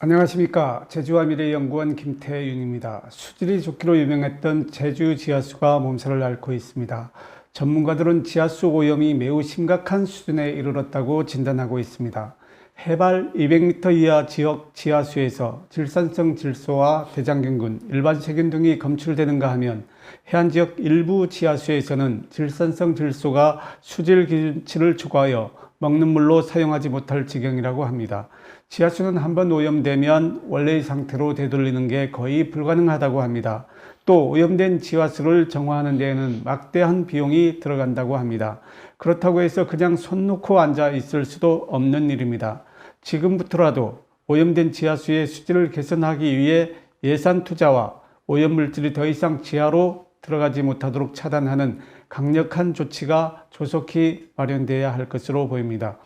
안녕하십니까. 제주와 미래연구원 김태윤입니다. 수질이 좋기로 유명했던 제주 지하수가 몸살을 앓고 있습니다. 전문가들은 지하수 오염이 매우 심각한 수준에 이르렀다고 진단하고 있습니다. 해발 200m 이하 지역 지하수에서 질산성 질소와 대장균군, 일반 세균 등이 검출되는가 하면 해안지역 일부 지하수에서는 질산성 질소가 수질 기준치를 초과하여 먹는 물로 사용하지 못할 지경이라고 합니다. 지하수는 한번 오염되면 원래의 상태로 되돌리는 게 거의 불가능하다고 합니다. 또 오염된 지하수를 정화하는 데에는 막대한 비용이 들어간다고 합니다. 그렇다고 해서 그냥 손 놓고 앉아 있을 수도 없는 일입니다. 지금부터라도 오염된 지하수의 수질을 개선하기 위해 예산 투자와 오염물질이 더 이상 지하로 들어가지 못하도록 차단하는 강력한 조치가 조속히 마련돼야 할 것으로 보입니다.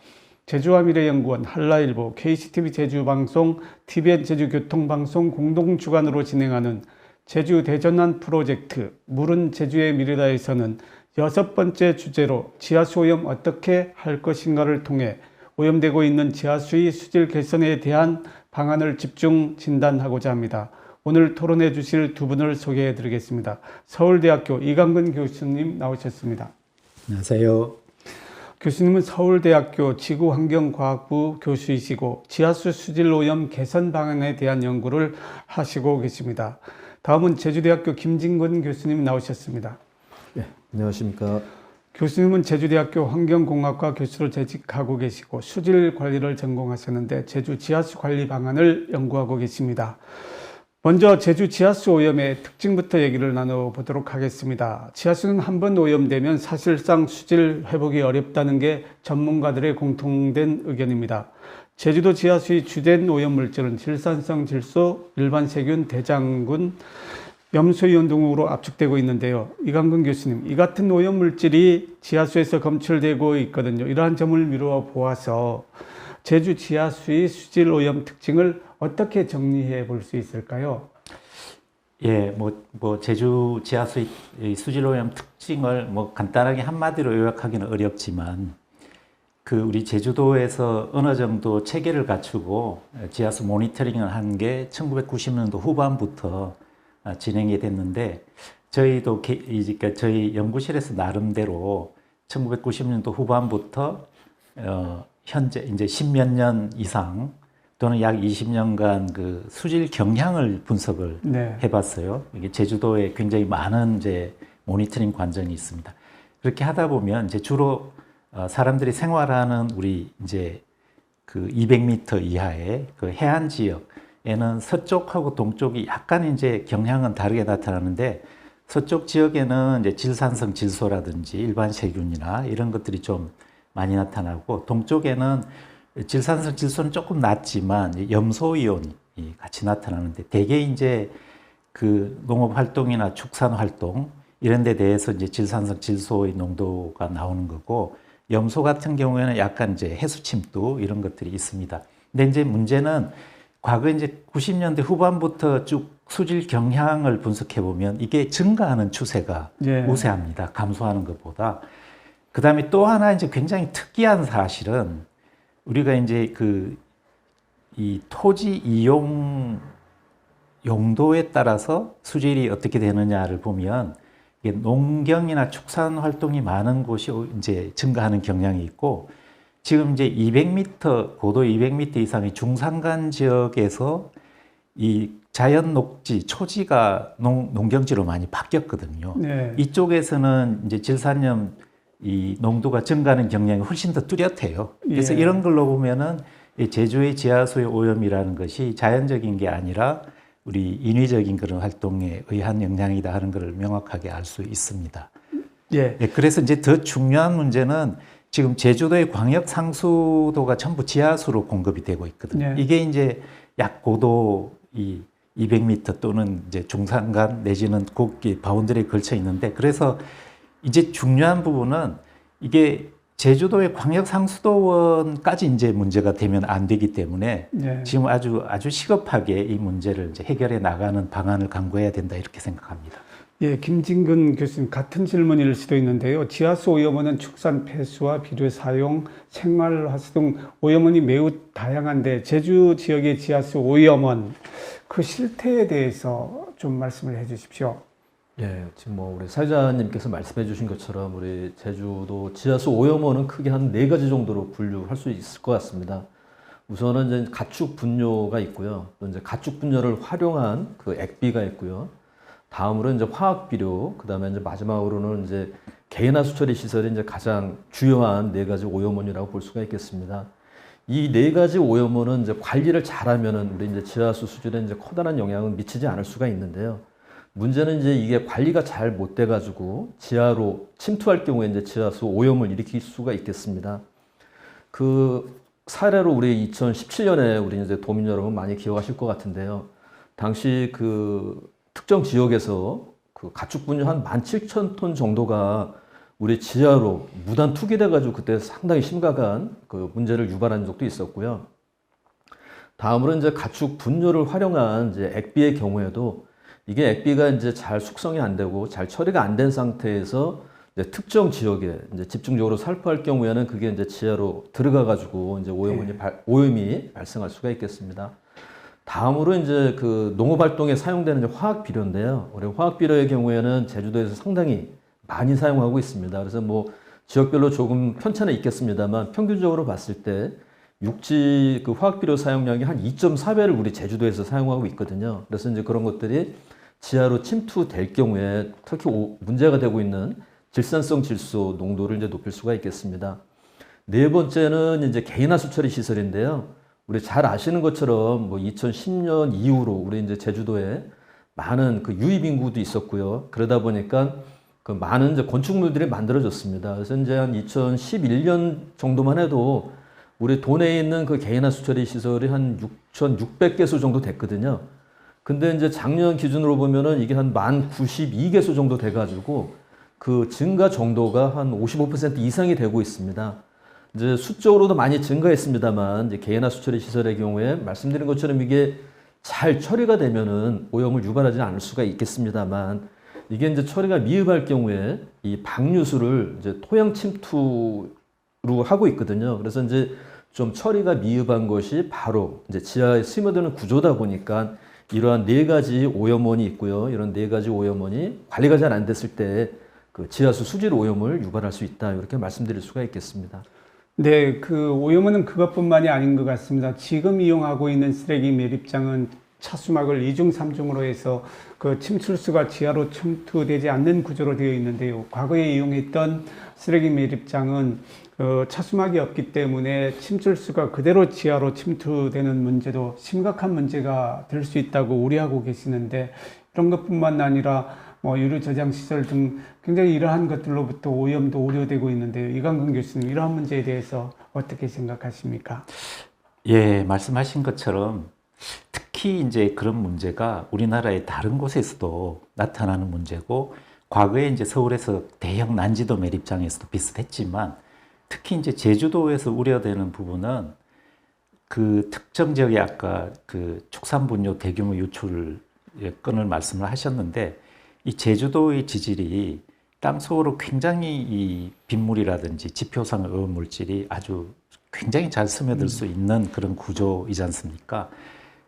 제주와 미래연구원, 한라일보, KCTV 제주방송, TVN 제주교통방송 공동 주관으로 진행하는 제주 대전환 프로젝트 물은 제주의 미래다에서는 6번째 주제로 지하수 오염 어떻게 할 것인가를 통해 오염되고 있는 지하수의 수질 개선에 대한 방안을 집중 진단하고자 합니다. 오늘 토론해 주실 두 분을 소개해 드리겠습니다. 서울대학교 이강근 교수님 나오셨습니다. 안녕하세요. 교수님은 서울대학교 지구환경과학부 교수이시고 지하수 수질 오염 개선 방안에 대한 연구를 하시고 계십니다. 다음은 제주대학교 김진근 교수님 나오셨습니다. 네, 안녕하십니까. 교수님은 제주대학교 환경공학과 교수로 재직하고 계시고 수질 관리를 전공하셨는데 제주 지하수 관리 방안을 연구하고 계십니다. 먼저 제주 지하수 오염의 특징부터 얘기를 나눠보도록 하겠습니다. 지하수는 한번 오염되면 사실상 수질 회복이 어렵다는 게 전문가들의 공통된 의견입니다. 제주도 지하수의 주된 오염물질은 질산성 질소, 일반 세균, 대장균, 염소이온 등으로 압축되고 있는데요. 이강근 교수님, 이 같은 오염물질이 지하수에서 검출되고 있거든요. 이러한 점을 미루어 보아서 제주 지하수의 수질 오염 특징을 어떻게 정리해 볼 수 있을까요? 예, 제주 지하수의 수질 오염 특징을 간단하게 한마디로 요약하기는 어렵지만, 우리 제주도에서 어느 정도 체계를 갖추고 지하수 모니터링을 한 게 1990년도 후반부터 진행이 됐는데, 저희도 저희 연구실에서 나름대로 1990년도 후반부터 현재 이제 10몇 년 이상 또는 약 20년간 그 수질 경향을 분석을 해봤어요. 이게 제주도에 굉장히 많은 이제 모니터링 관전이 있습니다. 그렇게 하다 보면 이제 주로 사람들이 생활하는 우리 이제 그 200m 이하의 그 해안 지역에는 서쪽하고 동쪽이 약간 이제 경향은 다르게 나타나는데, 서쪽 지역에는 이제 질산성 질소라든지 일반 세균이나 이런 것들이 좀 많이 나타나고, 동쪽에는 질산성 질소는 조금 낮지만 염소이온이 같이 나타나는데, 대개 이제 그 농업 활동이나 축산 활동 이런 데 대해서 이제 질산성 질소의 농도가 나오는 거고, 염소 같은 경우에는 약간 이제 해수 침투 이런 것들이 있습니다. 근데 이제 문제는 과거 이제 90년대 후반부터 쭉 수질 경향을 분석해 보면 이게 증가하는 추세가 우세합니다. 감소하는 것보다. 그 다음에 또 하나 이제 굉장히 특이한 사실은, 우리가 이제 이 토지 이용 용도에 따라서 수질이 어떻게 되느냐를 보면, 이게 농경이나 축산 활동이 많은 곳이 이제 증가하는 경향이 있고, 지금 이제 200m, 고도 200m 이상의 중산간 지역에서 이 자연 녹지, 초지가 농경지로 많이 바뀌었거든요. 네. 이쪽에서는 이제 질산염 이 농도가 증가하는 경향이 훨씬 더 뚜렷해요. 그래서 이런 걸로 보면은 제주의 지하수의 오염이라는 것이 자연적인 게 아니라 우리 인위적인 그런 활동에 의한 영향이다 하는 것을 명확하게 알 수 있습니다. 그래서 이제 더 중요한 문제는 지금 제주도의 광역 상수도가 전부 지하수로 공급이 되고 있거든요. 이게 이제 약 고도 200m 또는 이제 중산간 내지는 곡기 바운더리에 걸쳐 있는데, 그래서 이제 중요한 부분은 이게 제주도의 광역 상수도원까지 이제 문제가 되면 안 되기 때문에 지금 아주 시급하게 이 문제를 이제 해결해 나가는 방안을 강구해야 된다, 이렇게 생각합니다. 예, 김진근 교수님 같은 질문일 수도 있는데요. 지하수 오염원은 축산 폐수와 비료 사용, 생활 화수 등 오염원이 매우 다양한데 제주 지역의 지하수 오염원 그 실태에 대해서 좀 말씀을 해주십시오. 예, 지금 뭐 우리 사회자님께서 말씀해 주신 것처럼 우리 제주도 지하수 오염원은 크게 한 4가지 정도로 분류할 수 있을 것 같습니다. 우선은 이제 가축 분뇨가 있고요. 또 이제 가축 분뇨를 활용한 그 액비가 있고요. 다음으로 이제 화학 비료, 그다음에 이제 마지막으로는 이제 개인하수 처리 시설이 이제 가장 주요한 4가지 오염원이라고 볼 수가 있겠습니다. 이 4가지 오염원은 이제 관리를 잘하면은 우리 이제 지하수 수질에 이제 커다란 영향을 미치지 않을 수가 있는데요. 문제는 이제 이게 관리가 잘 못 돼가지고 지하로 침투할 경우에 이제 지하수 오염을 일으킬 수가 있겠습니다. 그 사례로 우리 2017년에 우리 이제 도민 여러분 많이 기억하실 것 같은데요. 당시 그 특정 지역에서 그 가축 분뇨 한 17,000톤 정도가 우리 지하로 무단 투기돼가지고 그때 상당히 심각한 그 문제를 유발한 적도 있었고요. 다음으로 이제 가축 분뇨를 활용한 이제 액비의 경우에도 이게 액비가 이제 잘 숙성이 안 되고 잘 처리가 안 된 상태에서 이제 특정 지역에 이제 집중적으로 살포할 경우에는 그게 이제 지하로 들어가가지고 이제 오염이 발생할 수가 있겠습니다. 다음으로 이제 그 농업 활동에 사용되는 이제 화학 비료인데요. 우리 화학 비료의 경우에는 제주도에서 상당히 많이 사용하고 있습니다. 그래서 뭐 지역별로 조금 편차는 있겠습니다만 평균적으로 봤을 때 육지 그 화학 비료 사용량이 한 2.4배를 우리 제주도에서 사용하고 있거든요. 그래서 이제 그런 것들이 지하로 침투될 경우에 특히 문제가 되고 있는 질산성 질소 농도를 이제 높일 수가 있겠습니다. 네 번째는 이제 개인하수 처리 시설인데요. 우리 잘 아시는 것처럼 뭐 2010년 이후로 우리 이제 제주도에 많은 그 유입 인구도 있었고요. 그러다 보니까 그 많은 이제 건축물들이 만들어졌습니다. 그래서 이제 한 2011년 정도만 해도 우리 도내에 있는 그 개인하수 처리 시설이 한 6,600개소 정도 됐거든요. 근데 이제 작년 기준으로 보면은 이게 한 1,092개소 정도 돼가지고 그 증가 정도가 한 55% 이상이 되고 있습니다. 이제 수적으로도 많이 증가했습니다만 이제 개인하수 처리 시설의 경우에 말씀드린 것처럼 이게 잘 처리가 되면은 오염을 유발하지 않을 수가 있겠습니다만 이게 이제 처리가 미흡할 경우에 이 방류수를 이제 토양 침투로 하고 있거든요. 그래서 이제 좀 처리가 미흡한 것이 바로 이제 지하에 스며드는 구조다 보니까 이러한 4가지 오염원이 있고요. 이런 4가지 오염원이 관리가 잘 안 됐을 때 그 지하수 수질 오염을 유발할 수 있다. 이렇게 말씀드릴 수가 있겠습니다. 네, 그 오염원은 그것뿐만이 아닌 것 같습니다. 지금 이용하고 있는 쓰레기 매립장은 차수막을 2중, 3중으로 해서 그 침출수가 지하로 침투되지 않는 구조로 되어 있는데요. 과거에 이용했던 쓰레기 매립장은 차수막이 없기 때문에 침출수가 그대로 지하로 침투되는 문제도 심각한 문제가 될 수 있다고 우려하고 계시는데 이런 것뿐만 아니라 뭐 유류 저장 시설 등 굉장히 이러한 것들로부터 오염도 우려되고 있는데요. 이광근 교수님, 이러한 문제에 대해서 어떻게 생각하십니까? 예, 말씀하신 것처럼 특히 이제 그런 문제가 우리나라의 다른 곳에서도 나타나는 문제고 과거에 이제 서울에서 대형 난지도 매립장에서도 비슷했지만 특히 이제 제주도에서 우려되는 부분은 그 특정 지역에 아까 그 축산분뇨 대규모 유출 건을 말씀을 하셨는데 이 제주도의 지질이 땅속으로 굉장히 이 빗물이라든지 지표상 어업 물질이 아주 굉장히 잘 스며들 수 있는 그런 구조이지 않습니까?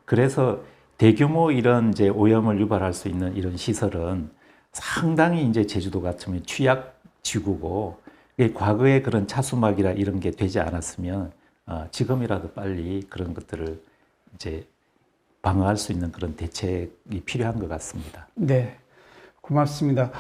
그래서 대규모 이런 이제 오염을 유발할 수 있는 이런 시설은 상당히 이제 제주도 같으면 취약 지구고 과거에 그런 차수막이라 이런 게 되지 않았으면 지금이라도 빨리 그런 것들을 이제 방어할 수 있는 그런 대책이 필요한 것 같습니다. 네, 고맙습니다.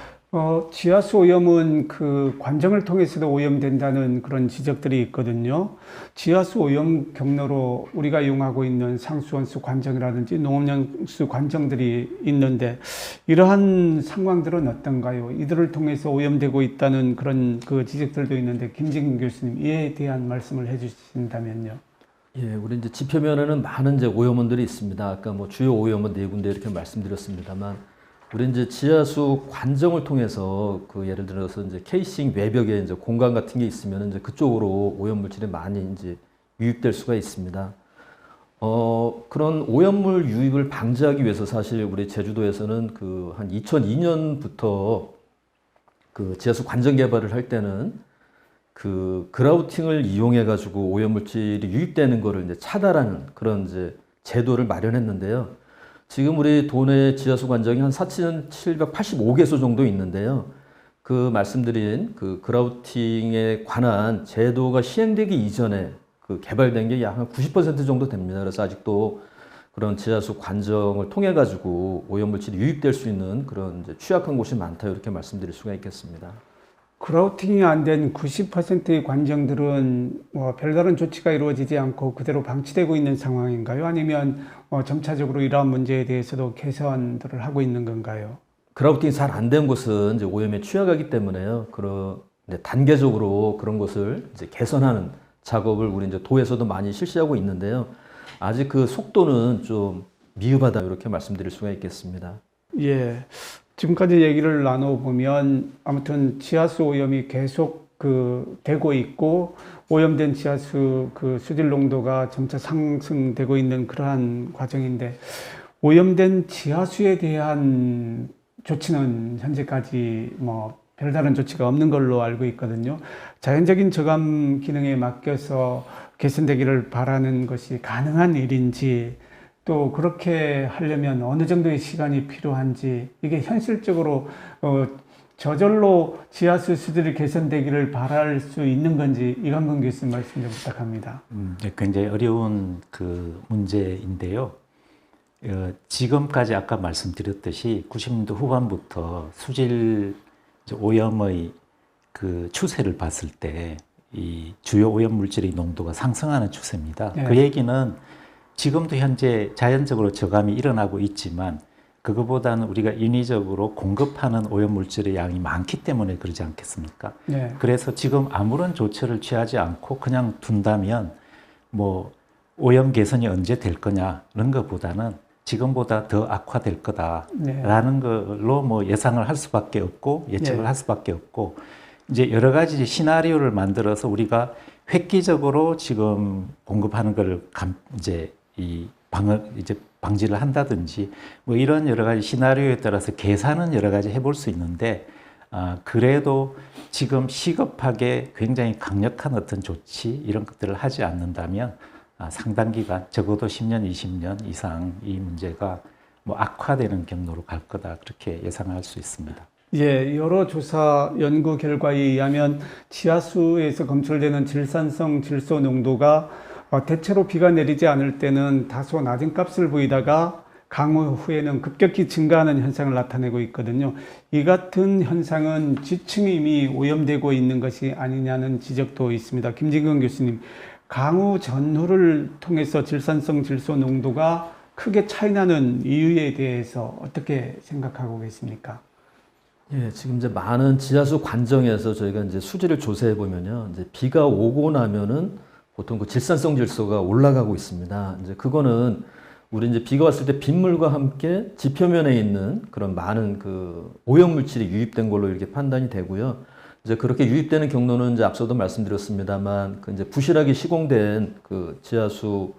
지하수 오염은 그 관정을 통해서도 오염된다는 그런 지적들이 있거든요. 지하수 오염 경로로 우리가 이용하고 있는 상수원수 관정이라든지 농업용수 관정들이 있는데 이러한 상황들은 어떤가요? 이들을 통해서 오염되고 있다는 그런 그 지적들도 있는데 김진근 교수님 이에 대한 말씀을 해주신다면요. 예, 우리 이제 지표면에는 많은 이제 오염원들이 있습니다. 아까 뭐 주요 오염원 4군데 이렇게 말씀드렸습니다만 우리 이제 지하수 관정을 통해서 그 예를 들어서 이제 케이싱 외벽에 이제 공간 같은 게 있으면 이제 그쪽으로 오염 물질이 많이 이제 유입될 수가 있습니다. 그런 오염물 유입을 방지하기 위해서 사실 우리 제주도에서는 그 한 2002년부터 그 지하수 관정 개발을 할 때는 그 그라우팅을 이용해 가지고 오염물질이 유입되는 거를 이제 차단하는 그런 이제 제도를 마련했는데요. 지금 우리 도내 지하수 관정이 한 4,785개소 정도 있는데요. 그 말씀드린 그 그라우팅에 관한 제도가 시행되기 이전에 그 개발된 게 약 한 90% 정도 됩니다. 그래서 아직도 그런 지하수 관정을 통해 가지고 오염물질이 유입될 수 있는 그런 이제 취약한 곳이 많다 이렇게 말씀드릴 수가 있겠습니다. 그라우팅이 안 된 90%의 관정들은 뭐 별다른 조치가 이루어지지 않고 그대로 방치되고 있는 상황인가요? 아니면 점차적으로 이러한 문제에 대해서도 개선들을 하고 있는 건가요? 그라우팅이 잘 안 된 곳은 이제 오염에 취약하기 때문에요. 그런 이제 단계적으로 그런 것을 이제 개선하는 작업을 우리 이제 도에서도 많이 실시하고 있는데요. 아직 그 속도는 좀 미흡하다 이렇게 말씀드릴 수가 있겠습니다. 예. 지금까지 얘기를 나눠보면 아무튼 지하수 오염이 계속 되고 있고 오염된 지하수 수질 농도가 점차 상승되고 있는 그러한 과정인데 오염된 지하수에 대한 조치는 현재까지 뭐 별다른 조치가 없는 걸로 알고 있거든요. 자연적인 저감 기능에 맡겨서 개선되기를 바라는 것이 가능한 일인지 또 그렇게 하려면 어느 정도의 시간이 필요한지 이게 현실적으로 저절로 지하수 수질이 개선되기를 바랄 수 있는 건지 이광근 교수님 말씀 좀 부탁합니다. 굉장히 어려운 그 문제인데요. 지금까지 아까 말씀드렸듯이 90년대 후반부터 수질 오염의 그 추세를 봤을 때 이 주요 오염 물질의 농도가 상승하는 추세입니다. 네. 그 얘기는 지금도 현재 자연적으로 저감이 일어나고 있지만 그거보다는 우리가 인위적으로 공급하는 오염 물질의 양이 많기 때문에 그러지 않겠습니까? 네. 그래서 지금 아무런 조처를 취하지 않고 그냥 둔다면 뭐 오염 개선이 언제 될 거냐는 것보다는 지금보다 더 악화될 거다라는 걸로 뭐 예상을 할 수밖에 없고 예측을 할 수밖에 없고 이제 여러 가지 시나리오를 만들어서 우리가 획기적으로 지금 공급하는 걸 이제 방지를 한다든지 뭐 이런 여러 가지 시나리오에 따라서 계산은 여러 가지 해볼 수 있는데 그래도 지금 시급하게 굉장히 강력한 어떤 조치 이런 것들을 하지 않는다면 상당 기간 적어도 10년, 20년 이상 이 문제가 뭐 악화되는 경로로 갈 거다 그렇게 예상할 수 있습니다. 예, 여러 조사 연구 결과에 의하면 지하수에서 검출되는 질산성 질소 농도가 대체로 비가 내리지 않을 때는 다소 낮은 값을 보이다가 강우 후에는 급격히 증가하는 현상을 나타내고 있거든요. 이 같은 현상은 지층이 이미 오염되고 있는 것이 아니냐는 지적도 있습니다. 김진근 교수님, 강우 전후를 통해서 질산성 질소 농도가 크게 차이나는 이유에 대해서 어떻게 생각하고 계십니까? 예, 지금 이제 많은 지하수 관정에서 저희가 이제 수질을 조사해 보면요, 이제 비가 오고 나면은 보통 그 질산성 질소가 올라가고 있습니다. 이제 그거는 우리 이제 비가 왔을 때 빗물과 함께 지표면에 있는 그런 많은 그 오염 물질이 유입된 걸로 이렇게 판단이 되고요. 이제 그렇게 유입되는 경로는 이제 앞서도 말씀드렸습니다만, 그 이제 부실하게 시공된 그 지하수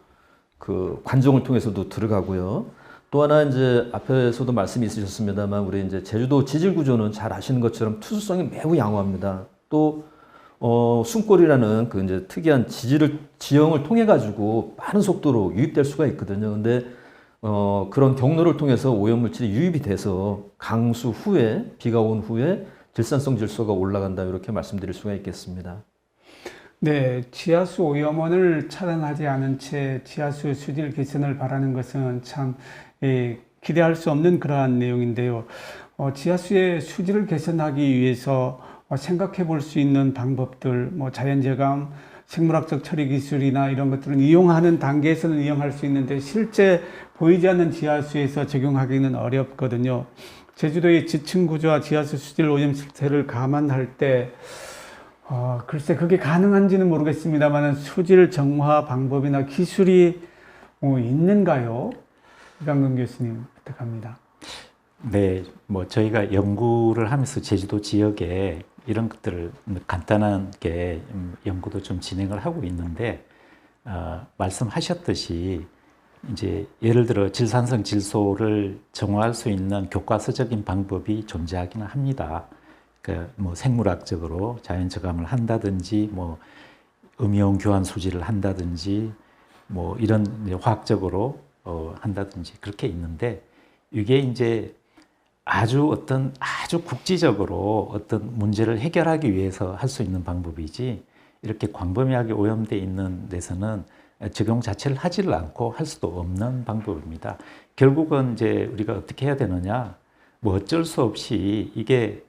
그 관정을 통해서도 들어가고요. 또 하나 이제 앞에서도 말씀이 있으셨습니다만 우리 이제 제주도 지질 구조는 잘 아시는 것처럼 투수성이 매우 양호합니다. 또 숨골이라는 그 이제 특이한 지형을 통해 가지고 빠른 속도로 유입될 수가 있거든요. 근데 그런 경로를 통해서 오염물질이 유입이 돼서 강수 후에 비가 온 후에 질산성 질소가 올라간다 이렇게 말씀드릴 수가 있겠습니다. 네, 지하수 오염원을 차단하지 않은 채 지하수 수질 개선을 바라는 것은 참 기대할 수 없는 그러한 내용인데요. 지하수의 수질을 개선하기 위해서 생각해 볼 수 있는 방법들, 뭐 자연제감, 생물학적 처리 기술이나 이런 것들은 이용하는 단계에서는 이용할 수 있는데 실제 보이지 않는 지하수에서 적용하기는 어렵거든요. 제주도의 지층 구조와 지하수 수질 오염 실태를 감안할 때 글쎄 그게 가능한지는 모르겠습니다만 수질 정화 방법이나 기술이 있는가요? 이광근 교수님 부탁합니다. 네, 뭐 저희가 연구를 하면서 제주도 지역에 이런 것들을 간단하게 연구도 좀 진행을 하고 있는데 말씀하셨듯이 이제 예를 들어 질산성 질소를 정화할 수 있는 교과서적인 방법이 존재하기는 합니다. 그 뭐 생물학적으로 자연 저감을 한다든지 뭐 음이온 교환 수지를 한다든지 뭐 이런 이제 화학적으로 한다든지 그렇게 있는데 이게 이제 아주 국지적으로 어떤 문제를 해결하기 위해서 할 수 있는 방법이지 이렇게 광범위하게 오염돼 있는 데서는 적용 자체를 하지를 않고 할 수도 없는 방법입니다. 결국은 이제 우리가 어떻게 해야 되느냐, 뭐 어쩔 수 없이 이게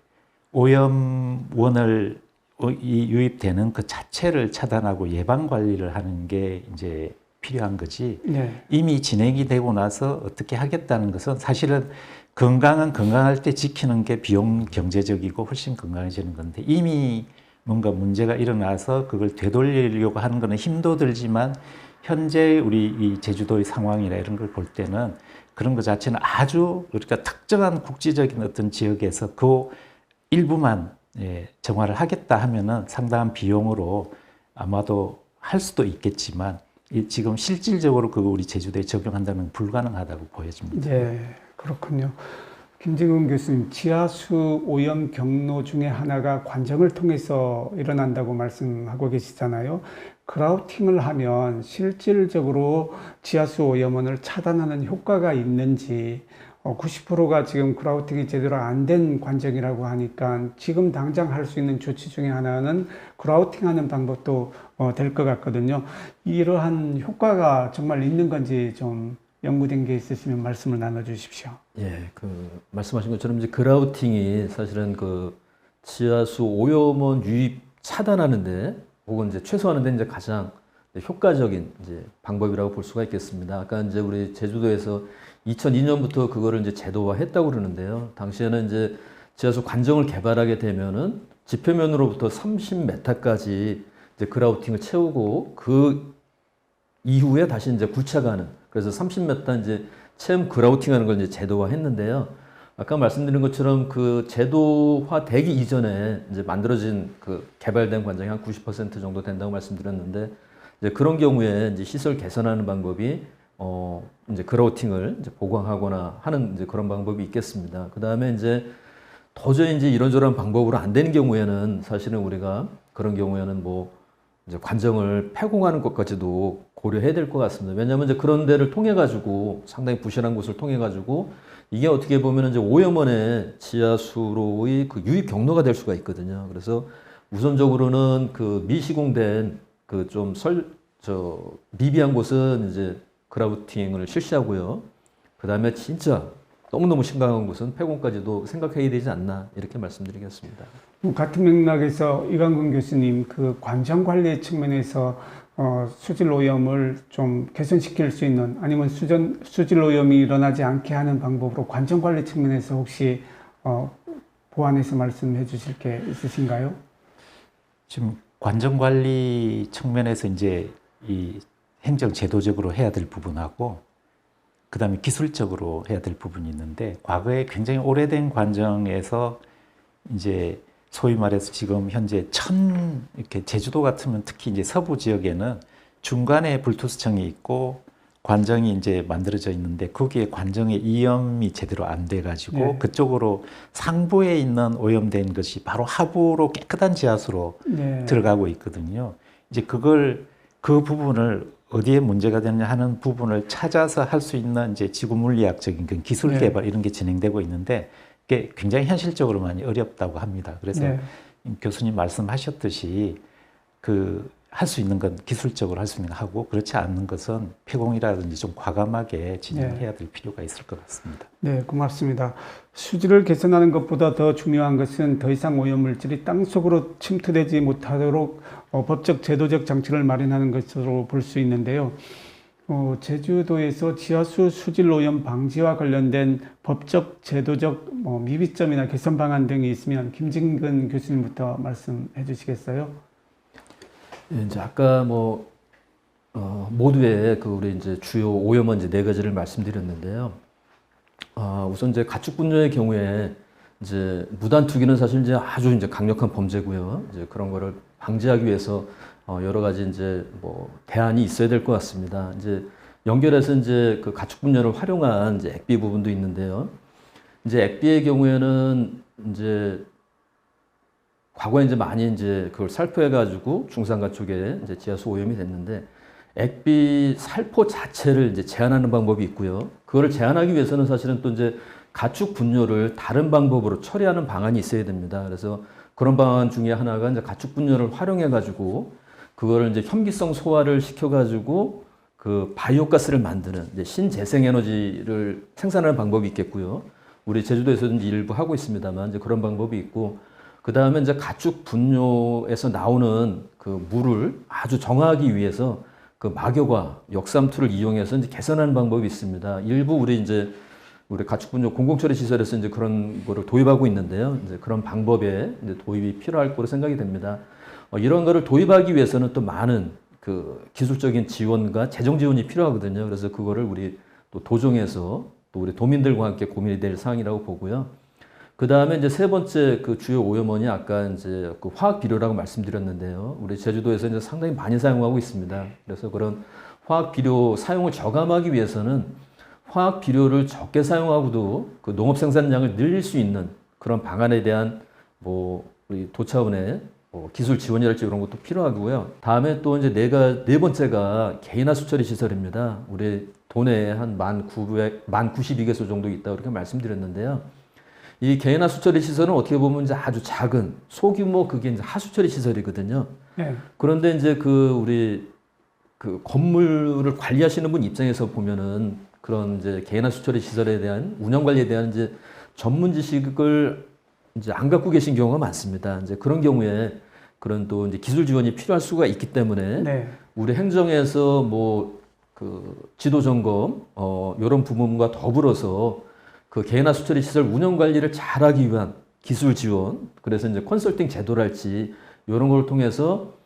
오염원을 유입되는 그 자체를 차단하고 예방 관리를 하는 게 이제 필요한 거지. 네. 이미 진행이 되고 나서 어떻게 하겠다는 것은 사실은 건강은 건강할 때 지키는 게 비용 경제적이고 훨씬 건강해지는 건데 이미 뭔가 문제가 일어나서 그걸 되돌리려고 하는 것은 힘도 들지만 현재 우리 이 제주도의 상황이나 이런 걸 볼 때는 그런 것 자체는 아주 우리가 특정한 국지적인 어떤 지역에서 그 일부만 정화를 하겠다 하면은 상당한 비용으로 아마도 할 수도 있겠지만 지금 실질적으로 그거 우리 제주도에 적용한다는 건 불가능하다고 보여집니다. 네, 그렇군요. 김진근 교수님, 지하수 오염 경로 중에 하나가 관정을 통해서 일어난다고 말씀하고 계시잖아요. 그라우팅을 하면 실질적으로 지하수 오염원을 차단하는 효과가 있는지, 90%가 지금 그라우팅이 제대로 안 된 관정이라고 하니까 지금 당장 할 수 있는 조치 중에 하나는 그라우팅하는 방법도 될 것 같거든요. 이러한 효과가 정말 있는 건지 좀 연구된 게 있으시면 말씀을 나눠주십시오. 예, 그 말씀하신 것처럼 이제 그라우팅이 사실은 그 지하수 오염원 유입 차단하는데 혹은 이제 최소화하는데 이제 가장 효과적인 이제 방법이라고 볼 수가 있겠습니다. 아까 이제 우리 제주도에서 2002년부터 그거를 이제 제도화했다고 그러는데요. 당시에는 이제 지하수 관정을 개발하게 되면은 지표면으로부터 30m까지 이제 그라우팅을 채우고 그 이후에 다시 이제 구차가는, 그래서 30m 이제 체험 그라우팅하는 걸 이제 제도화했는데요. 아까 말씀드린 것처럼 그 제도화 되기 이전에 이제 만들어진 그 개발된 관정이 한 90% 정도 된다고 말씀드렸는데, 이제 그런 경우에 이제 시설 개선하는 방법이 이제 그라우팅을 이제 보강하거나 하는 이제 그런 방법이 있겠습니다. 그 다음에 이제 도저히 이제 이런저런 방법으로 안 되는 경우에는 사실은 우리가 그런 경우에는 뭐 이제 관정을 폐공하는 것까지도 고려해야 될 것 같습니다. 왜냐하면 이제 그런 데를 통해 가지고 상당히 부실한 곳을 통해 가지고 이게 어떻게 보면 이제 오염원의 지하수로의 그 유입 경로가 될 수가 있거든요. 그래서 우선적으로는 그 미시공된 그 좀 미비한 곳은 이제 그라우팅을 실시하고요. 그 다음에 진짜 너무너무 심각한 곳은 폐공까지도 생각해야 되지 않나 이렇게 말씀드리겠습니다. 같은 맥락에서 이광근 교수님, 그 관정 관리 측면에서 수질 오염을 좀 개선시킬 수 있는, 아니면 수질 오염이 일어나지 않게 하는 방법으로 관정 관리 측면에서 혹시 보완해서 말씀해 주실 게 있으신가요? 지금 관정 관리 측면에서 이제 이 행정 제도적으로 해야 될 부분하고 그다음에 기술적으로 해야 될 부분이 있는데, 과거에 굉장히 오래된 관정에서 이제 소위 말해서 지금 현재 이렇게 제주도 같으면 특히 이제 서부 지역에는 중간에 불투수청이 있고 관정이 이제 만들어져 있는데 거기에 관정의 이염이 제대로 안 돼가지고 네. 그쪽으로 상부에 있는 오염된 것이 바로 하부로 깨끗한 지하수로 네. 들어가고 있거든요. 이제 그 부분을 어디에 문제가 되느냐 하는 부분을 찾아서 할 수 있는 이제 지구 물리학적인 그 기술 개발 이런 게 진행되고 있는데 이게 굉장히 현실적으로 많이 어렵다고 합니다. 그래서 교수님 말씀하셨듯이 할 수 있는 건 기술적으로 할 수 있는 거 하고 그렇지 않는 것은 폐공이라든지 좀 과감하게 진행해야 될 필요가 있을 것 같습니다. 네, 고맙습니다. 수질을 개선하는 것보다 더 중요한 것은 더 이상 오염물질이 땅속으로 침투되지 못하도록 법적 제도적 장치를 마련하는 것으로 볼 수 있는데요. 제주도에서 지하수 수질 오염 방지와 관련된 법적 제도적 미비점이나 개선 방안 등이 있으면 김진근 교수님부터 말씀해 주시겠어요? 예, 이제 아까 모두의 그 우리 이제 주요 오염원 이제 4가지를 말씀드렸는데요. 우선 이제 가축 분뇨의 경우에 이제 무단 투기는 사실 이제 아주 이제 강력한 범죄고요. 이제 그런 거를 방지하기 위해서 여러 가지 이제 대안이 있어야 될 것 같습니다. 이제 연결해서 이제 그 가축 분열을 활용한 이제 액비 부분도 있는데요. 이제 액비의 경우에는 이제 과거에 이제 많이 이제 그걸 살포해가지고 중산가축에 이제 지하수 오염이 됐는데 액비 살포 자체를 이제 제한하는 방법이 있고요. 그거를 제한하기 위해서는 사실은 또 이제 가축 분뇨를 다른 방법으로 처리하는 방안이 있어야 됩니다. 그래서 그런 방안 중에 하나가 이제 가축 분뇨를 활용해가지고 그거를 이제 혐기성 소화를 시켜가지고 그 바이오가스를 만드는 이제 신재생 에너지를 생산하는 방법이 있겠고요. 우리 제주도에서도 일부 하고 있습니다만 이제 그런 방법이 있고 그 다음에 이제 가축 분뇨에서 나오는 그 물을 아주 정화하기 위해서 그 막여과 역삼투를 이용해서 이제 개선하는 방법이 있습니다. 일부 우리 가축 분뇨 공공처리 시설에서 이제 그런 거를 도입하고 있는데요. 이제 그런 방법에 이제 도입이 필요할 거로 생각이 됩니다. 이런 거를 도입하기 위해서는 또 많은 그 기술적인 지원과 재정 지원이 필요하거든요. 그래서 그거를 우리 또 도정에서 또 우리 도민들과 함께 고민이 될 사항이라고 보고요. 그 다음에 이제 세 번째 그 주요 오염원이 아까 이제 그 화학 비료라고 말씀드렸는데요. 우리 제주도에서 이제 상당히 많이 사용하고 있습니다. 그래서 그런 화학 비료 사용을 저감하기 위해서는 화학 비료를 적게 사용하고도 그 농업 생산량을 늘릴 수 있는 그런 방안에 대한 뭐 우리 도 차원의 기술 지원이랄지 이런 것도 필요하고요. 다음에 또 이제 네 번째가 개인하수 처리 시설입니다. 우리 도내에 한 1,992개소 정도 있다고 이렇게 말씀드렸는데요. 이 개인하수 처리 시설은 어떻게 보면 이제 아주 작은 소규모 그게 이제 하수 처리 시설이거든요. 네. 그런데 이제 우리 그 건물을 관리하시는 분 입장에서 보면은 그런 이제 개인하수 처리 시설에 대한 운영 관리에 대한 이제 전문 지식을 이제 안 갖고 계신 경우가 많습니다. 이제 그런 경우에 그런 또 이제 기술 지원이 필요할 수가 있기 때문에 네. 우리 행정에서 뭐 그 지도 점검 이런 부분과 더불어서 그 개인하수 처리 시설 운영 관리를 잘하기 위한 기술 지원, 그래서 이제 컨설팅 제도랄지 이런 걸 통해서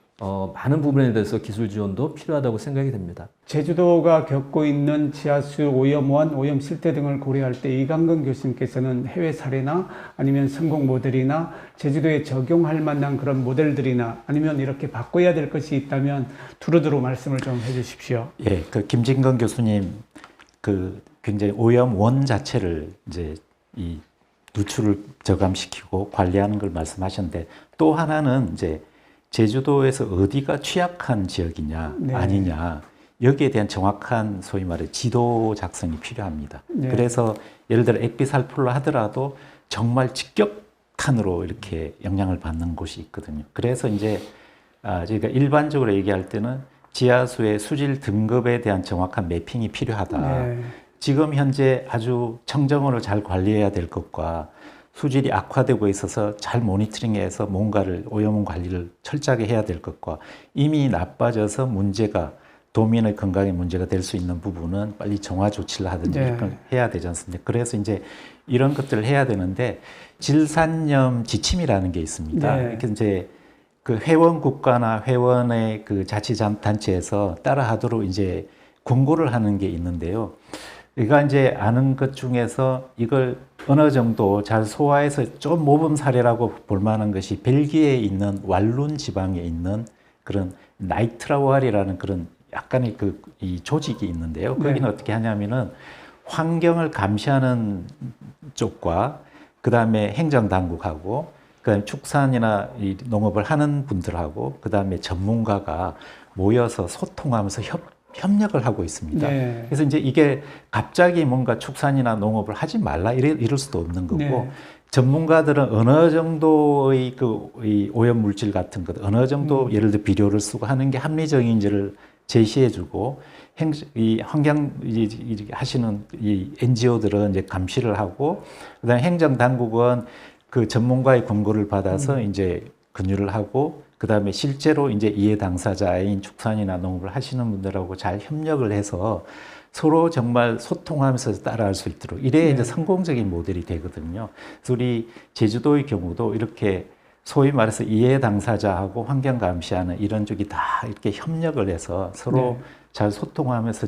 많은 부분에 대해서 기술 지원도 필요하다고 생각이 됩니다. 제주도가 겪고 있는 지하수 오염원, 오염 실태 등을 고려할 때 이강근 교수님께서는 해외 사례나 아니면 성공 모델이나 제주도에 적용할 만한 그런 모델들이나 아니면 이렇게 바꿔야 될 것이 있다면 두루두루 말씀을 좀 해주십시오. 예, 그 김진건 교수님 그 굉장히 오염원 자체를 이제 이 누출을 저감시키고 관리하는 걸 말씀하셨는데 또 하나는 이제 제주도에서 어디가 취약한 지역이냐 네. 아니냐 여기에 대한 정확한 소위 말해 지도 작성이 필요합니다. 네. 그래서 예를 들어 액비 살포를 하더라도 정말 직격탄으로 이렇게 영향을 받는 곳이 있거든요. 그래서 이제 저희가 일반적으로 얘기할 때는 지하수의 수질 등급에 대한 정확한 매핑이 필요하다. 네. 지금 현재 아주 청정원을 잘 관리해야 될 것과 수질이 악화되고 있어서 잘 모니터링해서 뭔가를 오염원 관리를 철저하게 해야 될 것과 이미 나빠져서 문제가 도민의 건강에 문제가 될 수 있는 부분은 빨리 정화 조치를 하든지 네. 이렇게 해야 되지 않습니까? 그래서 이제 이런 것들을 해야 되는데 질산염 지침이라는 게 있습니다. 네. 이렇게 이제 그 회원 국가나 회원의 그 자치단체에서 따라하도록 이제 권고를 하는 게 있는데요. 우리가 이제 아는 것 중에서 이걸 어느 정도 잘 소화해서 좀 모범 사례라고 볼 만한 것이 벨기에에 있는 왈룬 지방에 있는 그런 나이트라왈이라는 그런 약간의 이 조직이 있는데요. 네. 거기는 어떻게 하냐면은 환경을 감시하는 쪽과 그 다음에 행정당국하고 그 다음에 축산이나 이 농업을 하는 분들하고 그 다음에 전문가가 모여서 소통하면서 협력을 하고 있습니다. 네. 그래서 이제 이게 갑자기 뭔가 축산이나 농업을 하지 말라 이럴 수도 없는 거고 네. 전문가들은 어느 정도의 이 오염 물질 같은 것, 어느 정도 예를 들어 비료를 쓰고 하는 게 합리적인지를 제시해주고 이 환경 하시는 이 NGO들은 이제 감시를 하고 그다음에 행정 당국은 그 전문가의 권고를 받아서 이제 권유를 하고 그다음에 실제로 이제 이해 당사자인 축산이나 농업을 하시는 분들하고 잘 협력을 해서 서로 정말 소통하면서 따라할 수 있도록 이래야 이제 성공적인 모델이 되거든요. 그래서 우리 제주도의 경우도 이렇게 소위 말해서 이해 당사자하고 환경 감시하는 이런 쪽이 다 이렇게 협력을 해서 서로 잘 소통하면서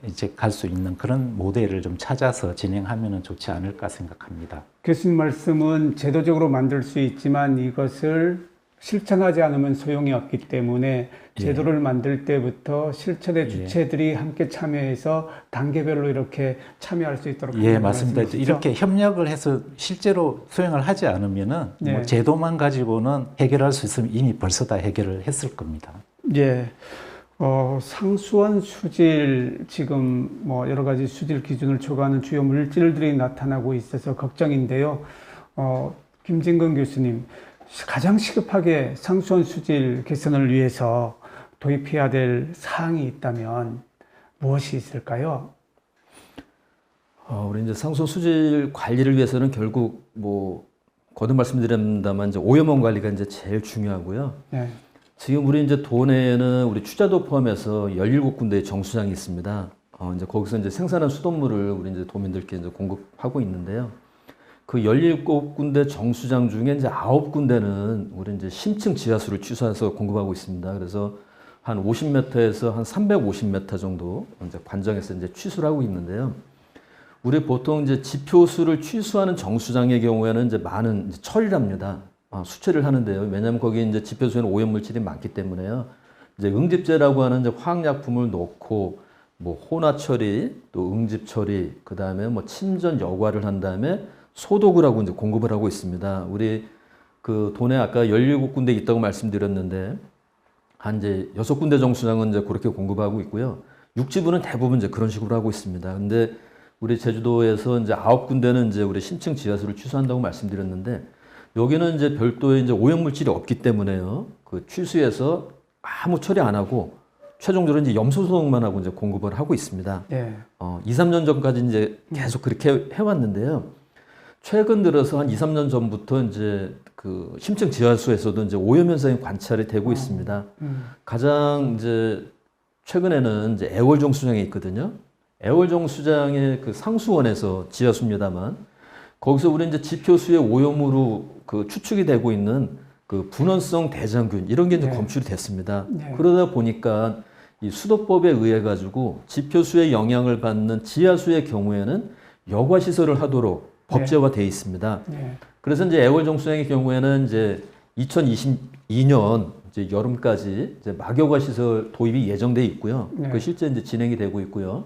이제 갈 수 있는 그런 모델을 좀 찾아서 진행하면 좋지 않을까 생각합니다. 교수님 말씀은 제도적으로 만들 수 있지만 이것을 실천하지 않으면 소용이 없기 때문에 제도를 만들 때부터 실천의 주체들이 함께 참여해서 단계별로 이렇게 참여할 수 있도록 예, 맞습니다. 말씀이시죠? 이렇게 협력을 해서 실제로 수행을 하지 않으면은 뭐 제도만 가지고는 해결할 수 있으면 이미 벌써 다 해결을 했을 겁니다. 예. 상수원 수질, 지금 뭐 여러 가지 수질 기준을 초과하는 주요 물질들이 나타나고 있어서 걱정인데요. 김진근 교수님, 가장 시급하게 상수원 수질 개선을 위해서 도입해야 될 사항이 있다면 무엇이 있을까요? 우리 이제 상수원 수질 관리를 위해서는 결국 뭐 거듭 말씀드립니다만 이제 오염원 관리가 이제 제일 중요하고요. 네. 지금 우리 이제 도내에는 우리 취자도 포함해서 17군데의 정수장이 있습니다. 이제 거기서 이제 생산한 수돗물을 우리 이제 도민들께 이제 공급하고 있는데요. 그 17군데 정수장 중에 이제 9군데는 우리 이제 심층 지하수를 취수해서 공급하고 있습니다. 그래서 한 50m에서 한 350m 정도 이제 관정에서 이제 취수를 하고 있는데요. 우리 보통 이제 지표수를 취수하는 정수장의 경우에는 이제 많은 이제 처리를 합니다. 수채를 하는데요. 왜냐하면 거기 이제 지표수에는 오염물질이 많기 때문에요. 이제 응집제라고 하는 이제 화학약품을 넣고 뭐 혼화 처리, 또 응집 처리, 그 다음에 뭐 침전 여과를 한 다음에 소독을 하고 이제 공급을 하고 있습니다. 우리 그 도내 아까 17군데 있다고 말씀드렸는데 한 이제 6군데 정수장은 이제 그렇게 공급하고 있고요. 육지부는 대부분 이제 그런 식으로 하고 있습니다. 근데 우리 제주도에서 이제 9군데는 이제 우리 심층 지하수를 취수한다고 말씀드렸는데 여기는 이제 별도의 이제 오염물질이 없기 때문에요. 그 취수해서 아무 처리 안 하고 최종적으로 이제 염소 소독만 하고 이제 공급을 하고 있습니다. 네. 2, 3년 전까지 이제 계속 그렇게 해왔는데요. 최근 들어서 한 2, 3년 전부터 이제 그 심층 지하수에서도 이제 오염 현상이 관찰이 되고 있습니다. 가장 이제 최근에는 이제 애월 정수장에 있거든요. 애월 정수장의 그 상수원에서 지하수입니다만 거기서 우리 이제 지표수의 오염으로 그 추측이 되고 있는 그 분원성 대장균 이런 게 이제 검출이 됐습니다. 그러다 보니까 이 수도법에 의해 가지고 지표수의 영향을 받는 지하수의 경우에는 여과 시설을 하도록 법제화되어 있습니다. 그래서 이제 애월 정수장의 경우에는 이제 2022년 이제 여름까지 이제 막여과 시설 도입이 예정돼 있고요. 그 실제 이제 진행이 되고 있고요.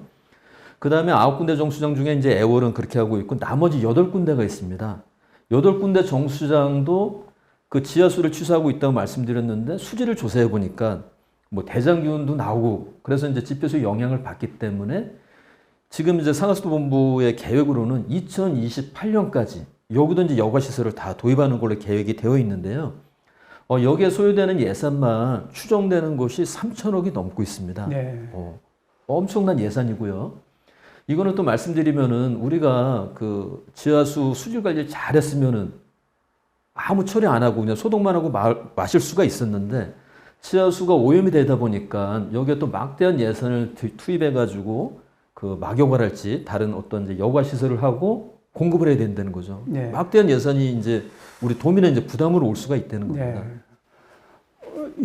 그 다음에 9군데 정수장 중에 이제 애월은 그렇게 하고 있고 나머지 8군데가 있습니다. 8군데 정수장도 그 지하수를 취수하고 있다고 말씀드렸는데 수질을 조사해 보니까 뭐 대장균도 나오고 그래서 이제 지표수에 영향을 받기 때문에 지금 이제 상하수도본부의 계획으로는 2028년까지 여기도 이제 여과시설을 다 도입하는 걸로 계획이 되어 있는데요. 여기에 소요되는 예산만 추정되는 것이 3천억이 넘고 있습니다. 엄청난 예산이고요. 이거는 또 말씀드리면은 우리가 그 지하수 수질 관리를 잘했으면은 아무 처리 안 하고 그냥 소독만 하고 마실 수가 있었는데 지하수가 오염이 되다 보니까 여기에 또 막대한 예산을 투입해 가지고 그 막여과랄지 다른 어떤 이제 여과 시설을 하고 공급을 해야 된다는 거죠. 막대한 예산이 이제 우리 도민의 이제 부담으로 올 수가 있다는 겁니다.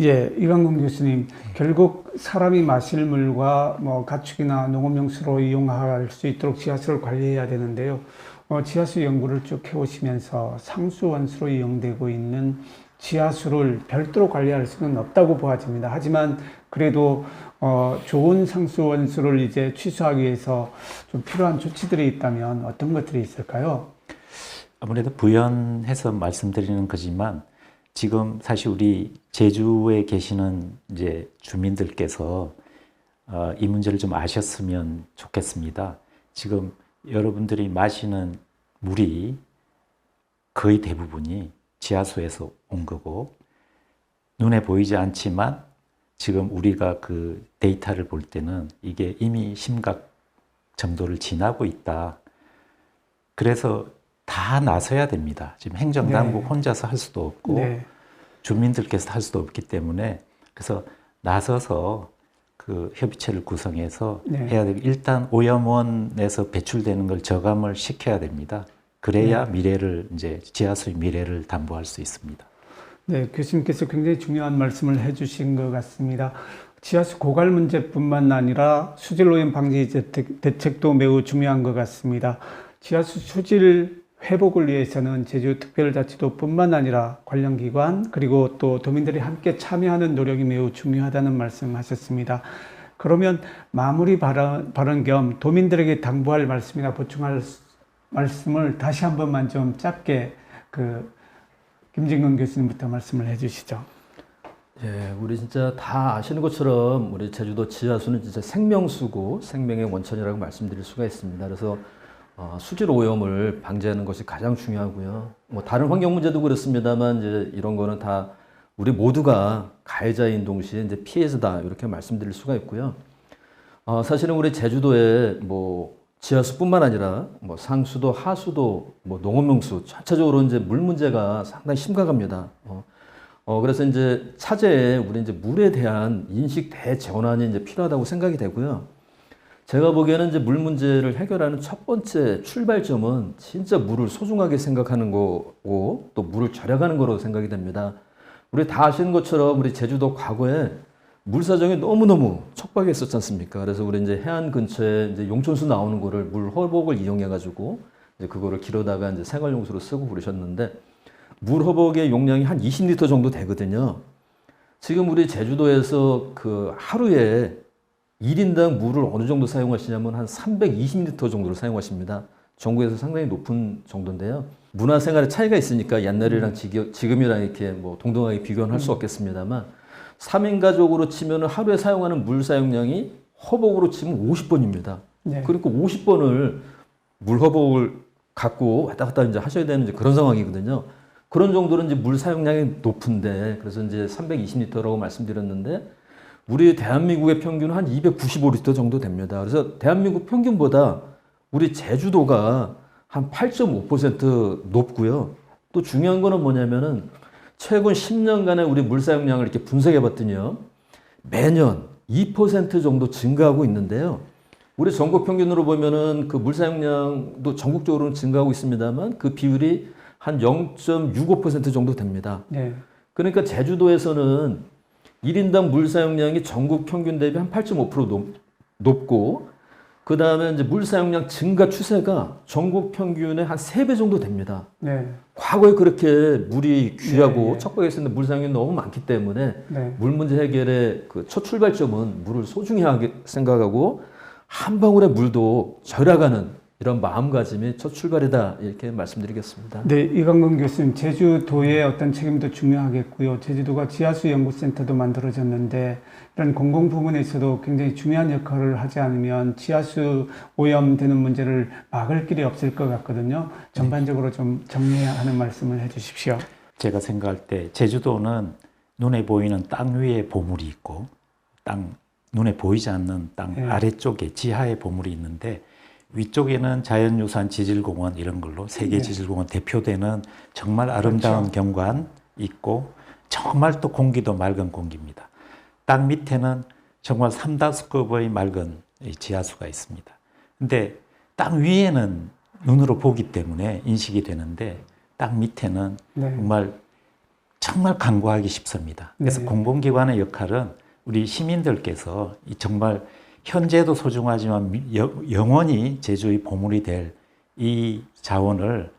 예, 이광근 교수님, 결국 사람이 마실 물과 뭐 가축이나 농업용수로 이용할 수 있도록 지하수를 관리해야 되는데요. 지하수 연구를 쭉 해오시면서 상수원수로 이용되고 있는 지하수를 별도로 관리할 수는 없다고 보아집니다. 하지만 그래도 좋은 상수원수를 이제 취수하기 위해서 좀 필요한 조치들이 있다면 어떤 것들이 있을까요? 아무래도 부연해서 말씀드리는 거지만 지금 사실 우리 제주에 계시는 이제 주민들께서 이 문제를 좀 아셨으면 좋겠습니다. 지금 여러분들이 마시는 물이 거의 대부분이 지하수에서 온 거고 눈에 보이지 않지만 지금 우리가 그 데이터를 볼 때는 이게 이미 심각 정도를 지나고 있다. 그래서 다 나서야 됩니다. 지금 행정당국 혼자서 할 수도 없고 주민들께서 할 수도 없기 때문에 그래서 나서서 그 협의체를 구성해서 해야 되고 일단 오염원에서 배출되는 걸 저감을 시켜야 됩니다. 그래야 미래를 이제 지하수의 미래를 담보할 수 있습니다. 네, 교수님께서 굉장히 중요한 말씀을 해주신 것 같습니다. 지하수 고갈 문제뿐만 아니라 수질 오염 방지 대책도 매우 중요한 것 같습니다. 지하수 수질 회복을 위해서는 제주특별자치도뿐만 아니라 관련 기관 그리고 또 도민들이 함께 참여하는 노력이 매우 중요하다는 말씀하셨습니다. 그러면 마무리 발언 겸 도민들에게 당부할 말씀이나 보충할 말씀을 다시 한 번만 좀 짧게 김진근 교수님부터 말씀을 해주시죠. 예, 우리 진짜 다 아시는 것처럼 우리 제주도 지하수는 진짜 생명수고 생명의 원천이라고 말씀드릴 수가 있습니다. 그래서 수질 오염을 방지하는 것이 가장 중요하고요. 뭐 다른 환경 문제도 그렇습니다만 이제 이런 거는 다 우리 모두가 가해자인 동시에 이제 피해자다 이렇게 말씀드릴 수가 있고요. 사실은 우리 제주도에 뭐 지하수뿐만 아니라 뭐 상수도, 하수도, 뭐 농업용수 전체적으로 이제 물 문제가 상당히 심각합니다. 그래서 이제 차제에 우리 이제 물에 대한 인식 대전환이 이제 필요하다고 생각이 되고요. 제가 보기에는 이제 물 문제를 해결하는 첫 번째 출발점은 진짜 물을 소중하게 생각하는 거고 또 물을 절약하는 거로 생각이 됩니다. 우리 다 아시는 것처럼 우리 제주도 과거에 물 사정이 너무너무 척박했었지 않습니까? 그래서 우리 이제 해안 근처에 이제 용천수 나오는 거를 물 허벅을 이용해 가지고 이제 그거를 기르다가 이제 생활용수로 쓰고 그러셨는데 물 허벅의 용량이 한 20리터 정도 되거든요. 지금 우리 제주도에서 하루에 1인당 물을 어느 정도 사용하시냐면 한 320리터 정도를 사용하십니다. 전국에서 상당히 높은 정도인데요. 문화생활의 차이가 있으니까 옛날이랑 지금이랑 이렇게 뭐 동등하게 비교는 할 수 없겠습니다만 3인 가족으로 치면 하루에 사용하는 물 사용량이 허벅으로 치면 50번입니다. 네. 그러니까 50번을 물 허벅을 갖고 왔다 갔다 이제 하셔야 되는 이제 그런 상황이거든요. 그런 정도로 이제 물 사용량이 높은데 그래서 이제 320리터라고 말씀드렸는데 우리 대한민국의 평균은 한 295리터 정도 됩니다. 그래서 대한민국 평균보다 우리 제주도가 한 8.5% 높고요. 또 중요한 거는 뭐냐면은 최근 10년간의 우리 물 사용량을 이렇게 분석해 봤더니요. 매년 2% 정도 증가하고 있는데요. 우리 전국 평균으로 보면은 그 물 사용량도 전국적으로는 증가하고 있습니다만 그 비율이 한 0.65% 정도 됩니다. 네. 그러니까 제주도에서는 1인당 물 사용량이 전국 평균 대비 한 8.5% 높고 그 다음에 이제 물 사용량 증가 추세가 전국 평균의 한 3배 정도 됩니다. 네. 과거에 그렇게 물이 귀하고 네. 척박했었는데 물 사용량이 너무 많기 때문에 네. 물 문제 해결의 그 첫 출발점은 물을 소중히 하게 생각하고 한 방울의 물도 절약하는 이런 마음가짐이 첫 출발이다 이렇게 말씀드리겠습니다. 네, 이광근 교수님, 제주도의 어떤 책임도 중요하겠고요. 제주도가 지하수 연구센터도 만들어졌는데 이런 공공 부문에서도 굉장히 중요한 역할을 하지 않으면 지하수 오염되는 문제를 막을 길이 없을 것 같거든요. 전반적으로 좀 정리하는 말씀을 해주십시오. 제가 생각할 때 제주도는 눈에 보이는 땅 위에 보물이 있고 눈에 보이지 않는 땅 네. 아래쪽에 지하에 보물이 있는데 위쪽에는 자연유산 지질공원 이런 걸로 세계 네. 지질공원 대표되는 정말 아름다운 그렇죠. 경관 있고 정말 또 공기도 맑은 공기입니다. 땅 밑에는 정말 삼다수급의 맑은 지하수가 있습니다. 근데 땅 위에는 눈으로 보기 때문에 인식이 되는데 땅 밑에는 네. 정말 간과하기 쉽습니다. 그래서 네. 공공기관의 역할은 우리 시민들께서 정말 현재도 소중하지만 영원히 제주의 보물이 될 이 자원을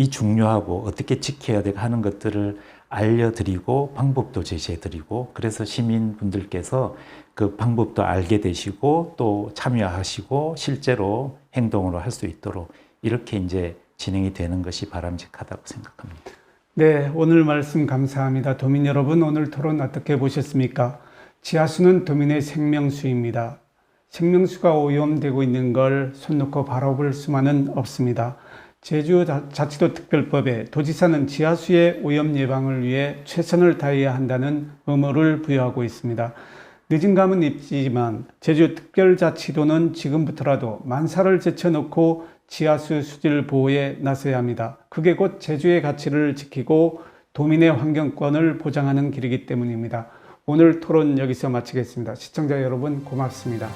중요하고 어떻게 지켜야 되고 하는 것들을 알려드리고 방법도 제시해드리고 그래서 시민분들께서 그 방법도 알게 되시고 또 참여하시고 실제로 행동으로 할 수 있도록 이렇게 이제 진행이 되는 것이 바람직하다고 생각합니다. 네, 오늘 말씀 감사합니다. 도민 여러분, 오늘 토론 어떻게 보셨습니까? 지하수는 도민의 생명수입니다. 생명수가 오염되고 있는 걸 손 놓고 바라볼 수만은 없습니다. 제주자치도 특별법에 도지사는 지하수의 오염 예방을 위해 최선을 다해야 한다는 의무를 부여하고 있습니다. 늦은 감은 있지만 제주특별자치도는 지금부터라도 만사를 제쳐놓고 지하수 수질 보호에 나서야 합니다. 그게 곧 제주의 가치를 지키고 도민의 환경권을 보장하는 길이기 때문입니다. 오늘 토론 여기서 마치겠습니다. 시청자 여러분 고맙습니다.